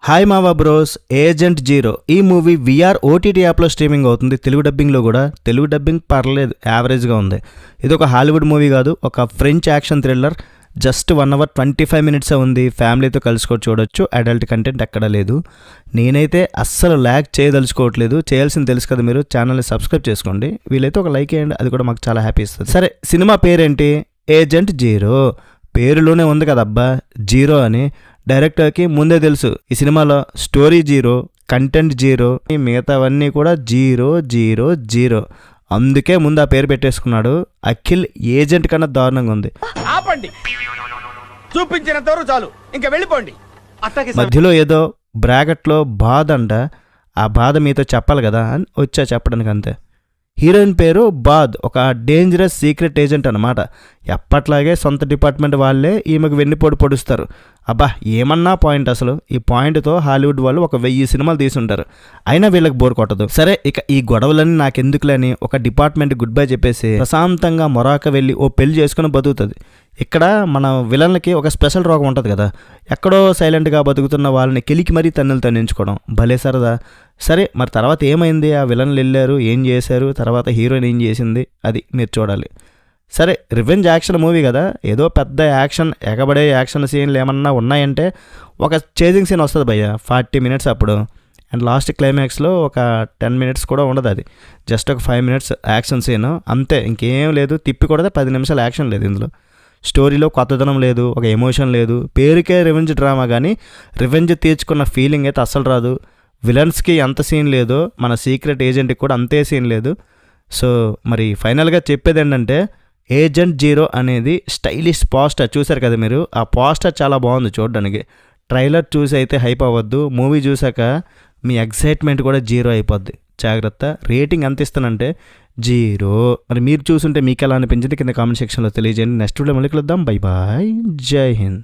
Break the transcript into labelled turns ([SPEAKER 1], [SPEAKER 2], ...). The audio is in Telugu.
[SPEAKER 1] హాయ్ మావా బ్రోస్. ఏజెంట్ జీరో ఈ మూవీ విఆర్ ఓటీటీ యాప్లో స్ట్రీమింగ్ అవుతుంది. తెలుగు డబ్బింగ్లో కూడా. తెలుగు డబ్బింగ్ పర్లేదు, యావరేజ్గా ఉంది. ఇది ఒక హాలీవుడ్ మూవీ కాదు, ఒక French action thriller. Just 1 hour 25 minutes ఉంది. ఫ్యామిలీతో కలుసుకొని చూడొచ్చు. అడల్ట్ కంటెంట్ ఎక్కడా లేదు. నేనైతే అస్సలు ల్యాగ్ చేయదలుచుకోవట్లేదు. చేయాల్సింది తెలుసు కదా, మీరు ఛానల్ని సబ్స్క్రైబ్ చేసుకోండి. వీలైతే ఒక లైక్ వేయండి, అది కూడా మాకు చాలా హ్యాపీ ఇస్తుంది. సరే, సినిమా పేరేంటి? Agent zero. పేరులోనే ఉంది కదబ్బా జీరో అని. డైరెక్టర్కి ముందే తెలుసు ఈ సినిమాలో స్టోరీ జీరో, కంటెంట్ జీరో, మిగతావన్నీ కూడా జీరో జీరో జీరో. అందుకే ముందు ఆ పేరు పెట్టేసుకున్నాడు. అఖిల్ ఏజెంట్ కన్నా దారుణంగా ఉంది.
[SPEAKER 2] ఆపండి, చూపించినంతవరకు చాలు, ఇంకా వెళ్ళిపోండి.
[SPEAKER 1] మధ్యలో ఏదో బ్రాకెట్లో బాధ అంట. ఆ బాధ మీతో చెప్పాలి కదా అని వచ్చా చెప్పడానికి, అంతే. హీరోయిన్ పేరు బాద్, ఒక డేంజరస్ సీక్రెట్ ఏజెంట్ అనమాట. ఎప్పట్లాగే సొంత డిపార్ట్మెంట్ వాళ్ళే ఈమెకు వెన్నుపోటు పొడుస్తారు. అబ్బా, ఏమన్నా పాయింట్ అసలు. ఈ పాయింట్తో హాలీవుడ్ వాళ్ళు ఒక 1000 సినిమాలు తీసుంటారు, అయినా వీళ్ళకి బోర్ కొట్టదు. సరే, ఇక ఈ గొడవలన్నీ నాకెందుకులని ఒక డిపార్ట్మెంట్ గుడ్ బై చెప్పేసి ప్రశాంతంగా మొరాక వెళ్ళి ఓ పెళ్లి చేసుకుని బతుకుతుంది. ఇక్కడ మన విలన్లకి ఒక స్పెషల్ రోగం ఉంటుంది కదా, ఎక్కడో సైలెంట్గా బతుకుతున్న వాళ్ళని కెలికి మరీ తన్నించుకోవడం. భలే సరదా. సరే, మరి తర్వాత ఏమైంది? ఆ విలన్లు వెళ్ళారు, ఏం చేశారు, తర్వాత హీరోయిన్ ఏం చేసింది, అది మీరు చూడాలి. సరే, రివెంజ్ యాక్షన్ మూవీ కదా, ఏదో పెద్ద యాక్షన్ ఎగబడే యాక్షన్ సీన్లు ఏమన్నా ఉన్నాయంటే ఒక చేజింగ్ సీన్ వస్తుంది భయ్య, 40 minutes అప్పుడు. అండ్ లాస్ట్ క్లైమాక్స్లో ఒక 10 minutes కూడా ఉండదు, అది జస్ట్ ఒక 5 minutes యాక్షన్ సీన్ అంతే. ఇంకేం లేదు, తిప్పి కూడా 10 నిమిషాలు యాక్షన్ లేదు ఇందులో. స్టోరీలో కొత్తదనం లేదు, ఒక ఎమోషన్ లేదు. పేరుకే రివెంజ్ డ్రామా, కానీ రివెంజ్ తీర్చుకున్న ఫీలింగ్ అయితే అస్సలు రాదు. విలన్స్కి ఎంత సీన్ లేదో మన సీక్రెట్ ఏజెంట్కి కూడా అంతే సీన్ లేదు. సో మరి ఫైనల్గా చెప్పేది ఏంటంటే, ఏజెంట్ జీరో అనేది స్టైలిష్ పోస్టర్ చూశారు కదా మీరు. ఆ పోస్టర్ చాలా బాగుంది చూడడానికి. ట్రైలర్ చూసి అయితే హైప్ అవ్వద్దు. మూవీ చూసాక మీ ఎక్సైట్మెంట్ కూడా జీరో అయిపోద్ది, జాగ్రత్త. రేటింగ్ ఎంత ఇస్తానంటే జీరో. మరి మీరు చూసుంటే మీకు ఎలా అనిపించింది కింద కామెంట్ సెక్షన్లో తెలియజేయండి. నెక్స్ట్ వీడియో మళ్ళీ కలుద్దాం. బై బాయ్, జై హింద్.